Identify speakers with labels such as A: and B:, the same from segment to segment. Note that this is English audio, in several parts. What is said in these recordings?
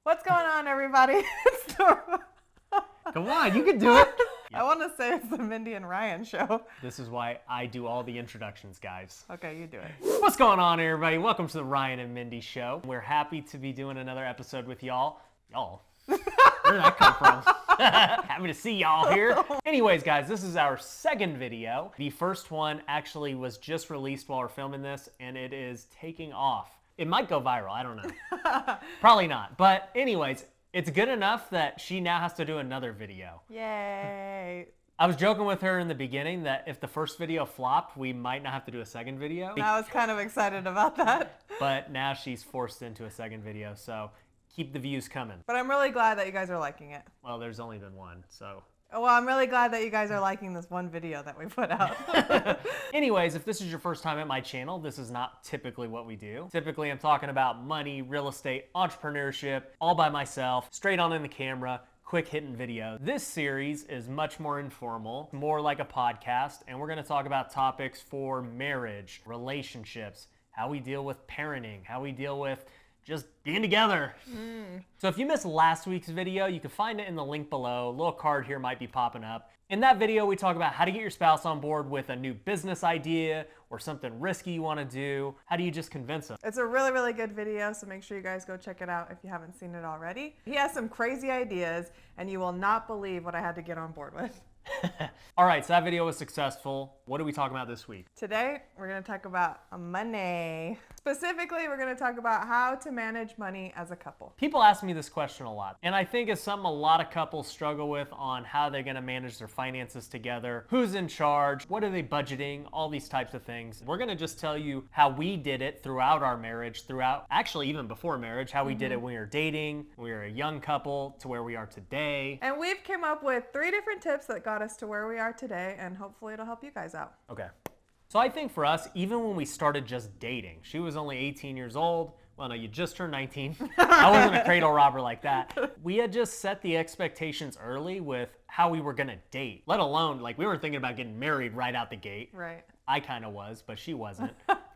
A: What's going on, everybody? It's
B: Come on, you can do it.
A: I want to say it's the Mindy and Ryan show.
B: This is why I do all the introductions, guys.
A: Okay, you do it.
B: What's going on, everybody? Welcome to the Ryan and Mindy Show. We're happy to be doing another episode with y'all. Y'all? Where did that come from? Happy to see y'all here. Anyways, guys, this is our second video. The first one actually was just released while we're filming this, and it is taking off. It might go viral, I don't know. Probably not. But anyways, it's good enough that she now has to do another video.
A: Yay.
B: I was joking with her in the beginning that if the first video flopped, we might not have to do a second video.
A: I was kind of excited about that.
B: But now she's forced into a second video, so keep the views coming.
A: But I'm really glad that you guys are liking it.
B: Well, there's only been one, so.
A: Well, I'm really glad that you guys are liking this one video that we put out.
B: Anyways, if this is your first time at my channel, this is not typically what we do. Typically, I'm talking about money, real estate, entrepreneurship, all by myself, straight on in the camera, quick hitting video. This series is much more informal, more like a podcast, and we're gonna talk about topics for marriage, relationships, how we deal with parenting, how we deal with just being together. So if you missed last week's video, you can find it in the link below. A little card here might be popping up. In that video, we talk about how to get your spouse on board with a new business idea or something risky you want to do. How do you just convince them?
A: It's a really, really good video, so make sure you guys go check it out if you haven't seen it already. He has some crazy ideas, and you will not believe what I had to get on board with.
B: All right, so that video was successful. What are we talking about this week?
A: Today, we're going to talk about money. Specifically, we're going to talk about how to manage money as a couple.
B: People ask me this question a lot, and I think it's something a lot of couples struggle with on how they're going to manage their finances together, who's in charge, what are they budgeting, all these types of things. We're going to just tell you how we did it throughout our marriage, actually even before marriage, how we did it when we were dating, when we were a young couple, to where we are today.
A: And we've come up with 3 different tips that got us to where we are today, and hopefully it'll help you guys out.
B: Okay. So I think for us, even when we started just dating, she was only 18 years old. Well, no, you just turned 19. I wasn't a cradle robber like that. We had just set the expectations early with how we were gonna date, let alone, like, we weren't thinking about getting married right out the gate.
A: Right.
B: I kind of was, but she wasn't.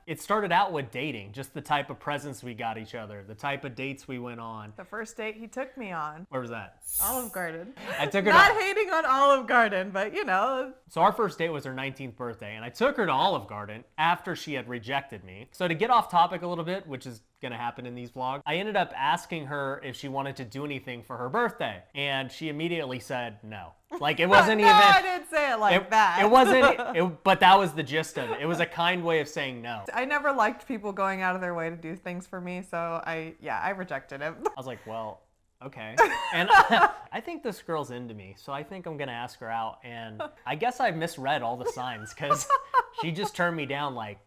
B: It started out with dating, just the type of presents we got each other, the type of dates we went on.
A: The first date he took me on.
B: Where was that?
A: Olive Garden.
B: I took her
A: Not hating on Olive Garden, but you know.
B: So our first date was her 19th birthday, and I took her to Olive Garden after she had rejected me. So to get off topic a little bit, which is gonna happen in these vlogs, I ended up asking her if she wanted to do anything for her birthday, and she immediately said no. Like, it wasn't
A: No,
B: even.
A: I didn't say it like that.
B: It wasn't. But that was the gist of it. It was a kind way of saying no.
A: I never liked people going out of their way to do things for me, so I rejected him.
B: I was like, well, okay. And I think this girl's into me, so I think I'm gonna ask her out. And I guess I misread all the signs, because she just turned me down like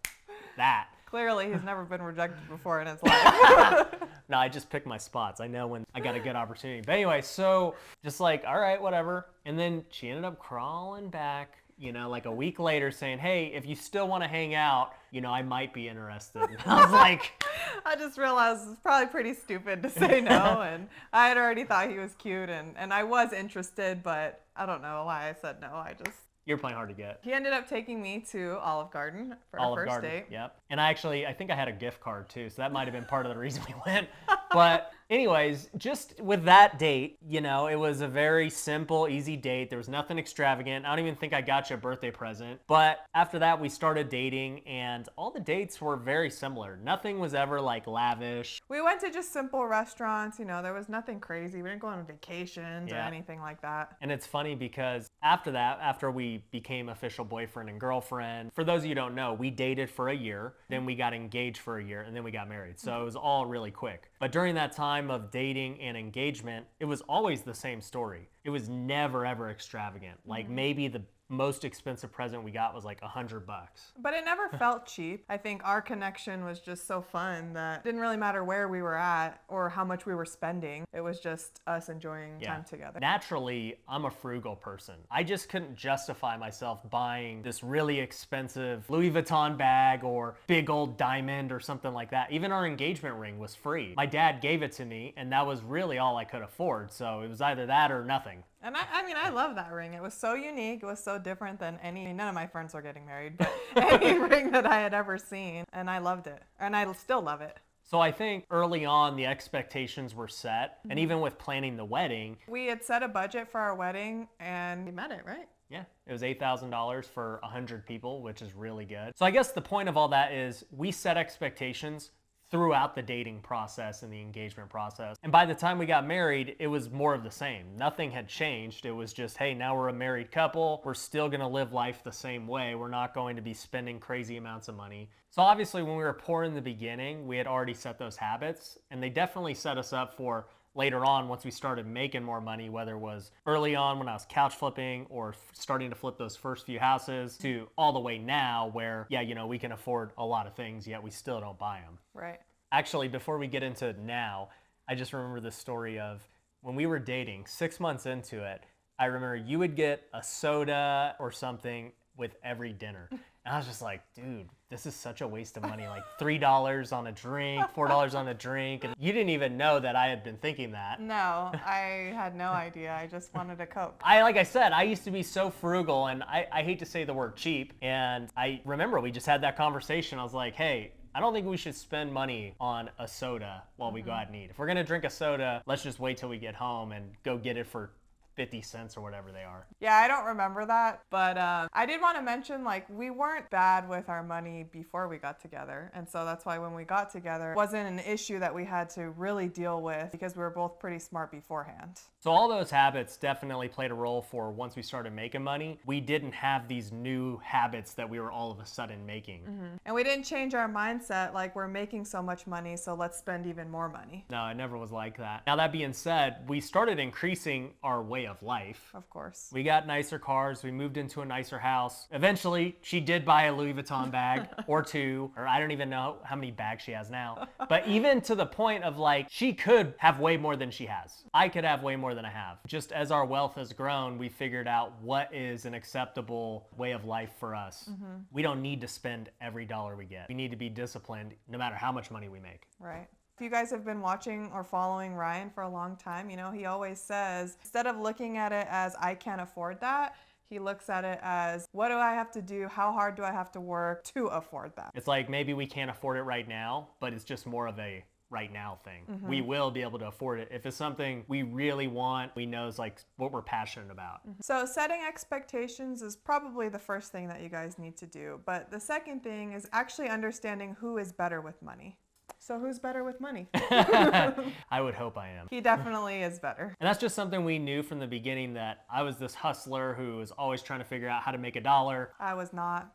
B: that.
A: Clearly, he's never been rejected before in his life.
B: No, I just pick my spots. I know when I got a good opportunity. But anyway, so just like, all right, whatever. And then she ended up crawling back, you know, like a week later saying, hey, if you still want to hang out, you know, I might be interested. And I was like...
A: I just realized it's probably pretty stupid to say no, and I had already thought he was cute, and I was interested, but I don't know why I said no.
B: You're playing hard to get.
A: He ended up taking me to Olive Garden for our first date.
B: Yep. And I think I had a gift card too, so that might have been part of the reason we went. But anyways, just with that date, you know, it was a very simple, easy date. There was nothing extravagant. I don't even think I got you a birthday present. But after that, we started dating, and all the dates were very similar. Nothing was ever like lavish.
A: We went to just simple restaurants, you know, there was nothing crazy. We didn't go on vacations or anything like that.
B: And it's funny because after that, after we became official boyfriend and girlfriend, for those of you who don't know, we dated for a year, then we got engaged for a year, and then we got married. So it was all really quick. But during that time of dating and engagement, it was always the same story. It was never ever extravagant. Like maybe the most expensive present we got was like $100.
A: But it never felt cheap. I think our connection was just so fun that it didn't really matter where we were at or how much we were spending. It was just us enjoying time together.
B: Naturally, I'm a frugal person. I just couldn't justify myself buying this really expensive Louis Vuitton bag or big old diamond or something like that. Even our engagement ring was free. My dad gave it to me, and that was really all I could afford. So it was either that or nothing.
A: And I mean, I love that ring. It was so unique. It was so different than none of my friends are getting married, but any ring that I had ever seen. And I loved it. And I still love it.
B: So I think early on the expectations were set, and even with planning the wedding,
A: We had set a budget for our wedding and we met it, right?
B: yeah, it was $8,000 for 100 people, which is really good. So I guess the point of all that is we set expectations throughout the dating process and the engagement process. And by the time we got married, it was more of the same. Nothing had changed. It was just, hey, now we're a married couple. We're still gonna live life the same way. We're not going to be spending crazy amounts of money. So obviously when we were poor in the beginning, we had already set those habits, and they definitely set us up for later on once we started making more money, whether it was early on when I was couch flipping or starting to flip those first few houses to all the way now where, yeah, you know, we can afford a lot of things, yet we still don't buy them.
A: Right.
B: Actually, before we get into now, I just remember the story of when we were dating, 6 months into it, I remember you would get a soda or something with every dinner. And I was just like, dude, this is such a waste of money. Like $3 on a drink, $4 on a drink. And you didn't even know that I had been thinking that.
A: No, I had no idea. I just wanted a Coke.
B: Like I said, I used to be so frugal, and I hate to say the word cheap. And I remember we just had that conversation. I was like, hey, I don't think we should spend money on a soda while we go out and eat. If we're gonna drink a soda, let's just wait till we get home and go get it for 50 cents or whatever they are.
A: Yeah, I don't remember that, but I did want to mention, like, we weren't bad with our money before we got together, and so that's why when we got together, it wasn't an issue that we had to really deal with because we were both pretty smart beforehand.
B: So all those habits definitely played a role for once we started making money. We didn't have these new habits that we were all of a sudden making.
A: And we didn't change our mindset, like, we're making so much money, so let's spend even more money.
B: No, it never was like that. Now that being said, we started increasing our way of life.
A: Of course.
B: We got nicer cars, we moved into a nicer house. Eventually, she did buy a Louis Vuitton bag or two, or I don't even know how many bags she has now. But even to the point of, like, she could have way more than she has. I could have way more than I have. Just as our wealth has grown, we figured out what is an acceptable way of life for us. We don't need to spend every dollar we get. We need to be disciplined no matter how much money we make.
A: Right. If you guys have been watching or following Ryan for a long time, you know, he always says, instead of looking at it as I can't afford that, he looks at it as what do I have to do? How hard do I have to work to afford that?
B: It's like maybe we can't afford it right now, but it's just more of a right now thing. We will be able to afford it if it's something we really want, we know is like what we're passionate about.
A: So setting expectations is probably the first thing that you guys need to do. But the second thing is actually understanding who is better with money. So who's better with money?
B: I would hope I am.
A: He definitely is better.
B: And that's just something we knew from the beginning, that I was this hustler who was always trying to figure out how to make a dollar.
A: I was not.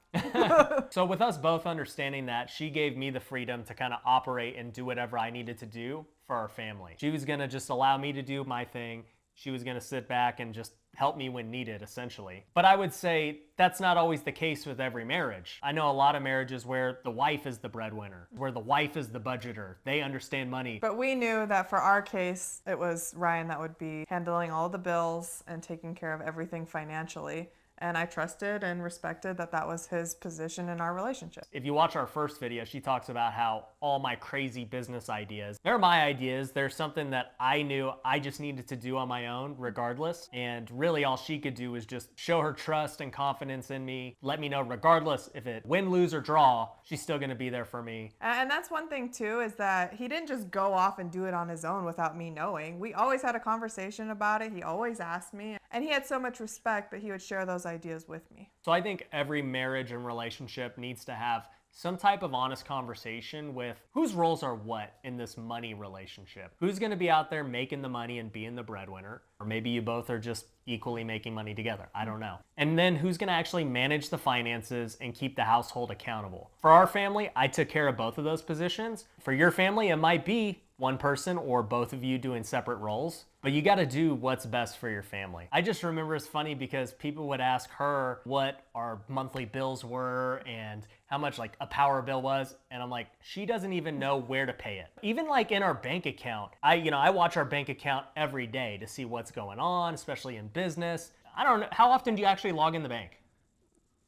B: So with us both understanding that, she gave me the freedom to kind of operate and do whatever I needed to do for our family. She was gonna just allow me to do my thing. She was gonna sit back and just help me when needed, essentially. But I would say that's not always the case with every marriage. I know a lot of marriages where the wife is the breadwinner, where the wife is the budgeter. They understand money.
A: But we knew that for our case, it was Ryan that would be handling all the bills and taking care of everything financially. And I trusted and respected that that was his position in our relationship.
B: If you watch our first video, she talks about how all my crazy business ideas, they're my ideas. They're something that I knew I just needed to do on my own regardless. And really all she could do was just show her trust and confidence in me, let me know regardless if it win, lose, or draw, she's still gonna be there for me.
A: And that's one thing too, is that he didn't just go off and do it on his own without me knowing. We always had a conversation about it. He always asked me, and he had so much respect that he would share those ideas with me.
B: So I think every marriage and relationship needs to have some type of honest conversation with whose roles are what in this money relationship. Who's gonna be out there making the money and being the breadwinner? Or maybe you both are just equally making money together. I don't know. And then who's gonna actually manage the finances and keep the household accountable? For our family, I took care of both of those positions. For your family, it might be one person or both of you doing separate roles, but you gotta do what's best for your family. I just remember it's funny because people would ask her what our monthly bills were and how much like a power bill was, and I'm like, she doesn't even know where to pay it. Even like in our bank account, I watch our bank account every day to see what's going on, especially in business. I don't know, how often do you actually log in the bank?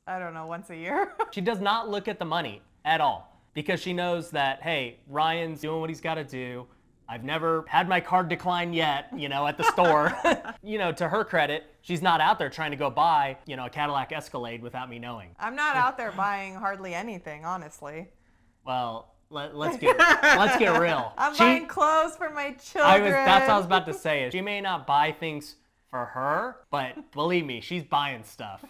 A: I don't know, once a year.
B: She does not look at the money at all because she knows that, hey, Ryan's doing what he's gotta do. I've never had my card decline yet, at the store. To her credit, she's not out there trying to go buy, a Cadillac Escalade without me knowing.
A: I'm not out there buying hardly anything, honestly.
B: Well, let's get real.
A: I'm buying clothes for my children.
B: That's what I was about to say. She may not buy things for her, but believe me, she's buying stuff.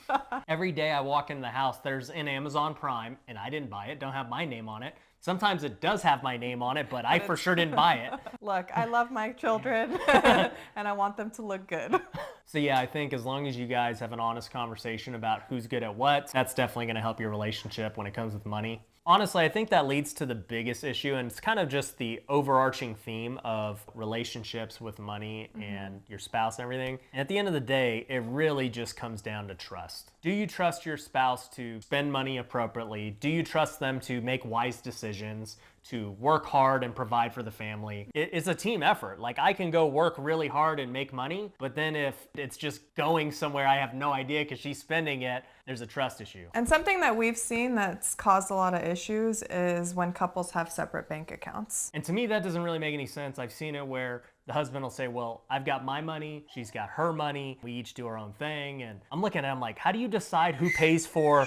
B: Every day I walk into the house, there's an Amazon Prime, and I didn't buy it, don't have my name on it. Sometimes it does have my name on it, but I for sure didn't buy it.
A: Look, I love my children, and I want them to look good.
B: So yeah, I think as long as you guys have an honest conversation about who's good at what, that's definitely going to help your relationship when it comes with money. Honestly, I think that leads to the biggest issue, and it's kind of just the overarching theme of relationships with money and your spouse and everything. And at the end of the day, it really just comes down to trust. Do you trust your spouse to spend money appropriately? Do you trust them to make wise decisions, to work hard and provide for the family? It's a team effort. Like, I can go work really hard and make money, but then if it's just going somewhere I have no idea because she's spending it, there's a trust issue.
A: And something that we've seen that's caused a lot of issues is when couples have separate bank accounts.
B: And to me, that doesn't really make any sense. I've seen it where the husband will say, well, I've got my money, she's got her money, we each do our own thing. And I'm looking at him like, how do you decide who pays for...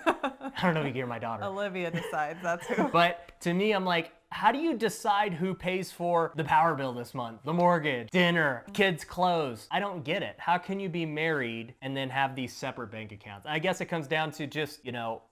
B: I don't know if you can hear my daughter.
A: Olivia decides, that's who.
B: But to me, I'm like, how do you decide who pays for the power bill this month, the mortgage, dinner, kids' clothes? I don't get it. How can you be married and then have these separate bank accounts? I guess it comes down to just,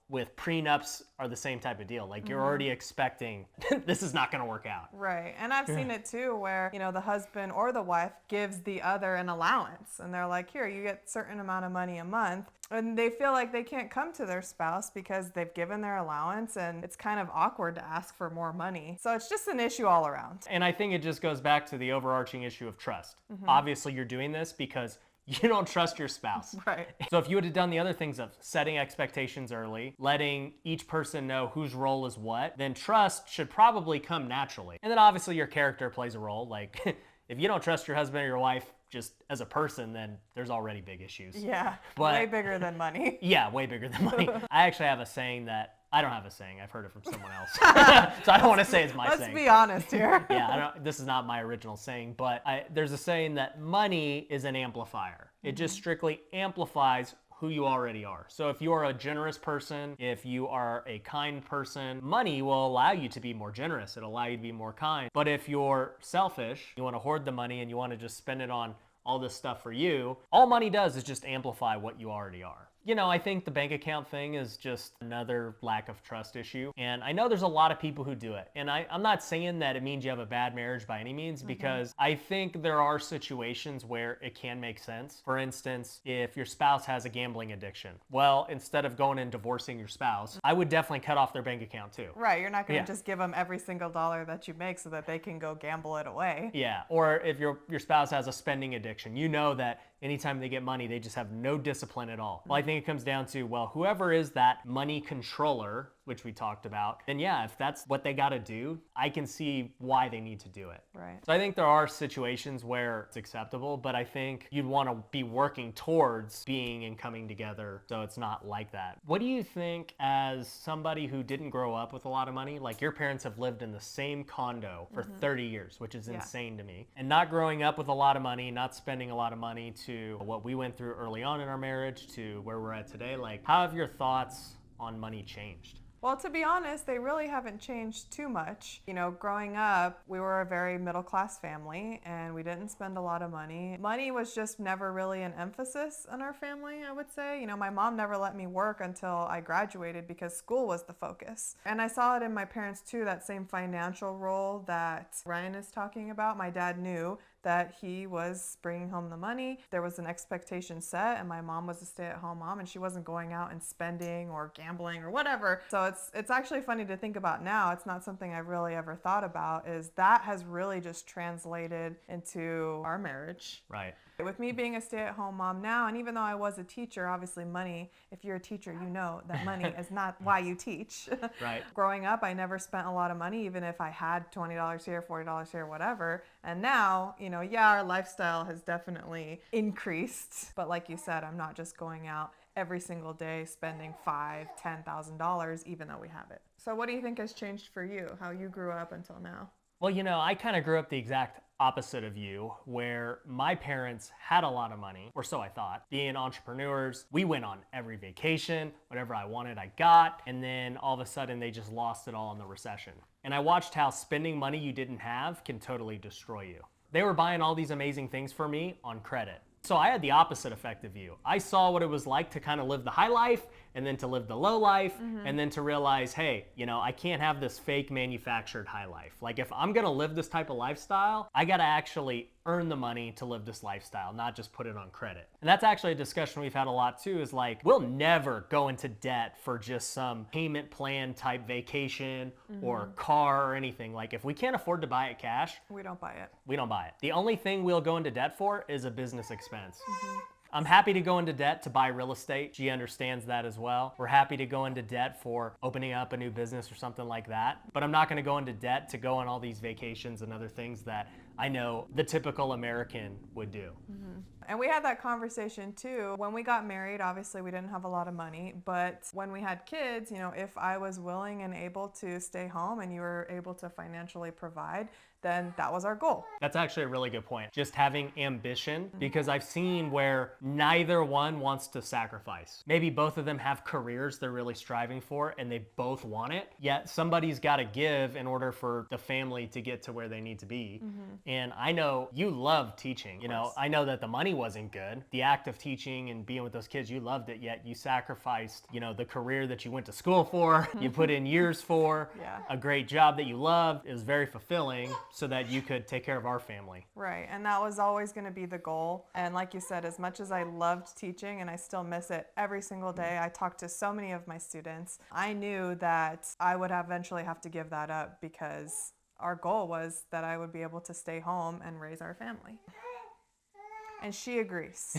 B: with prenups are the same type of deal. Like, you're already expecting this is not going to work out.
A: Right. And I've seen it too where, the husband or the wife gives the other an allowance. And they're like, here, you get a certain amount of money a month. And they feel like they can't come to their spouse because they've given their allowance, and it's kind of awkward to ask for more money. So it's just an issue all around.
B: And I think it just goes back to the overarching issue of trust. Obviously, you're doing this because you don't trust your spouse.
A: Right.
B: So if you would have done the other things of setting expectations early, letting each person know whose role is what, then trust should probably come naturally. And then obviously your character plays a role. Like, if you don't trust your husband or your wife just as a person, then there's already big issues.
A: Yeah, way bigger than money.
B: Yeah, way bigger than money. I actually have a saying that, I don't have a saying, I've heard it from someone else. So I don't want to say it's my saying.
A: Let's be honest here.
B: Yeah, this is not my original saying, but there's a saying that money is an amplifier. It just strictly amplifies who you already are. So if you are a generous person, if you are a kind person, money will allow you to be more generous. It'll allow you to be more kind. But if you're selfish, you want to hoard the money and you want to just spend it on all this stuff for you, all money does is just amplify what you already are. I think the bank account thing is just another lack of trust issue. And I know there's a lot of people who do it. And I'm not saying that it means you have a bad marriage by any means, because I think there are situations where it can make sense. For instance, if your spouse has a gambling addiction, well, instead of going and divorcing your spouse, I would definitely cut off their bank account too.
A: Right, you're not going to just give them every single dollar that you make so that they can go gamble it away.
B: Yeah, or if your spouse has a spending addiction, that anytime they get money, they just have no discipline at all. Well, I think it comes down to, well, whoever is that money controller, which we talked about, then yeah, if that's what they got to do, I can see why they need to do it.
A: Right.
B: So I think there are situations where it's acceptable, but I think you'd want to be working towards being and coming together so it's not like that. What do you think, as somebody who didn't grow up with a lot of money, like your parents have lived in the same condo for 30 years, which is insane to me, and not growing up with a lot of money, not spending a lot of money, to what we went through early on in our marriage to where we're at today, like, how have your thoughts on money changed?
A: Well, to be honest, they really haven't changed too much. Growing up, we were a very middle-class family, and we didn't spend a lot of money. Money was just never really an emphasis in our family, I would say. My mom never let me work until I graduated because school was the focus. And I saw it in my parents too, that same financial role that Ryan is talking about. My dad knew that he was bringing home the money. There was an expectation set, and my mom was a stay-at-home mom, and she wasn't going out and spending or gambling or whatever. So it's actually funny to think about now. It's not something I really ever thought about, is that has really just translated into our marriage.
B: Right.
A: With me being a stay-at-home mom now, and even though I was a teacher, obviously money, if you're a teacher, you know that money is not why you teach.
B: Right.
A: Growing up, I never spent a lot of money, even if I had $20 here, $40 here, whatever. And now, our lifestyle has definitely increased. But like you said, I'm not just going out every single day spending $5,000, $10,000, even though we have it. So what do you think has changed for you, how you grew up until now?
B: Well, I kind of grew up the exact opposite of you, where my parents had a lot of money, or so I thought. Being entrepreneurs, we went on every vacation, whatever I wanted, I got, and then all of a sudden they just lost it all in the recession. And I watched how spending money you didn't have can totally destroy you. They were buying all these amazing things for me on credit. So I had the opposite effect of you. I saw what it was like to kind of live the high life and then to live the low life and then to realize, hey, you know, I can't have this fake manufactured high life. Like if I'm gonna live this type of lifestyle, I gotta actually earn the money to live this lifestyle, not just put it on credit. And that's actually a discussion we've had a lot too, is like, we'll never go into debt for just some payment plan type vacation or car or anything. Like if we can't afford to buy it cash,
A: We don't buy it.
B: we don't buy it. The only thing we'll go into debt for is a business expense. I'm happy to go into debt to buy real estate. She understands that as well. We're happy to go into debt for opening up a new business or something like that. But I'm not gonna go into debt to go on all these vacations and other things that I know the typical American would do.
A: And we had that conversation too. When we got married, obviously we didn't have a lot of money, but when we had kids, you know, if I was willing and able to stay home and you were able to financially provide, then that was our goal.
B: That's actually a really good point. Just having ambition, because I've seen where neither one wants to sacrifice. Maybe both of them have careers they're really striving for and they both want it, yet somebody's got to give in order for the family to get to where they need to be. And I know you love teaching. You know, I know that the money wasn't good. The act of teaching and being with those kids, you loved it, yet you sacrificed, you know, the career that you went to school for, you put in years for, a great job that you loved. It was very fulfilling, so that you could take care of our family.
A: Right, and that was always going to be the goal. And like you said, as much as I loved teaching and I still miss it every single day, I talked to so many of my students, I knew that I would eventually have to give that up because our goal was that I would be able to stay home and raise our family. And she agrees.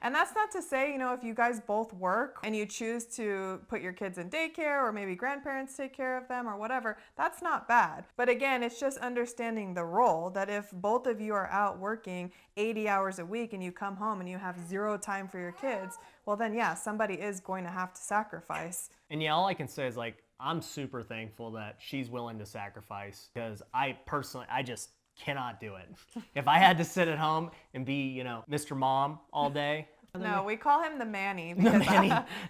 A: And that's not to say, you know, if you guys both work and you choose to put your kids in daycare or maybe grandparents take care of them or whatever, that's not bad. But again, it's just understanding the role that if both of you are out working 80 hours a week and you come home and you have zero time for your kids, well then yeah, somebody is going to have to sacrifice.
B: And yeah, all I can say is like, I'm super thankful that she's willing to sacrifice, because I just cannot do it. If I had to sit at home and be, you know, Mr. Mom all day.
A: No, we call him the Manny because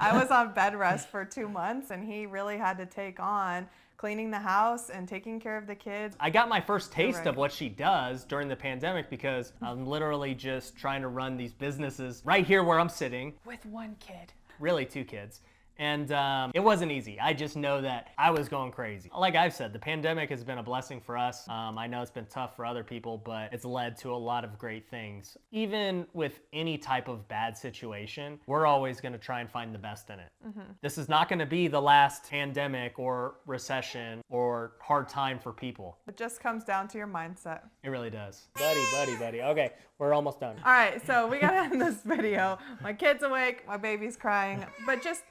A: I was on bed rest for 2 months and he really had to take on cleaning the house and taking care of the kids.
B: I got my first taste of what she does during the pandemic because I'm literally just trying to run these businesses right here where I'm sitting.
A: With one kid.
B: Really 2 kids. And it wasn't easy. I just know that I was going crazy. Like I've said, the pandemic has been a blessing for us. I know it's been tough for other people, but it's led to a lot of great things. Even with any type of bad situation, we're always gonna try and find the best in it. This is not gonna be the last pandemic or recession or hard time for people.
A: It just comes down to your mindset.
B: It really does. Buddy. Okay, we're almost done.
A: All right, so we gotta end this video. My kid's awake, my baby's crying, but just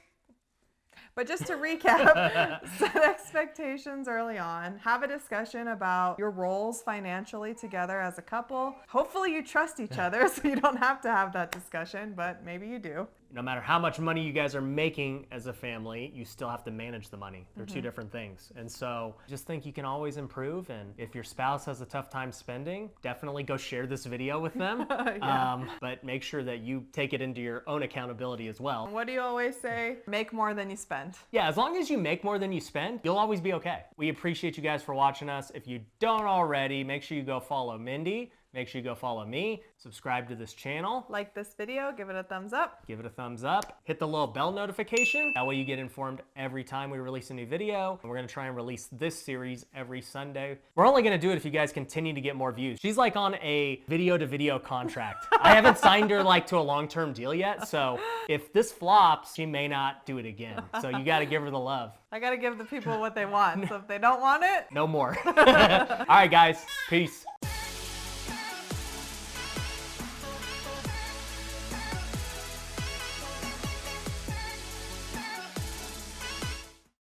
A: to recap, set expectations early on. Have a discussion about your roles financially together as a couple. Hopefully you trust each other so you don't have to have that discussion, but maybe you do.
B: No matter how much money you guys are making as a family, you still have to manage the money. They're 2 different things. And so just think you can always improve. And if your spouse has a tough time spending, definitely go share this video with them. But make sure that you take it into your own accountability as well.
A: What do you always say? Make more than you spend.
B: Yeah, as long as you make more than you spend, you'll always be okay. We appreciate you guys for watching us. If you don't already, make sure you go follow Mindy. Make sure you go follow me, subscribe to this channel.
A: Like this video, give it a thumbs up.
B: Give it a thumbs up. Hit the little bell notification. That way you get informed every time we release a new video. And we're gonna try and release this series every Sunday. We're only gonna do it if you guys continue to get more views. She's like on a video to video contract. I haven't signed her like to a long-term deal yet. So if this flops, she may not do it again. So you gotta give her the love.
A: I gotta give the people what they want. So if they don't want it,
B: no more. All right, guys, peace.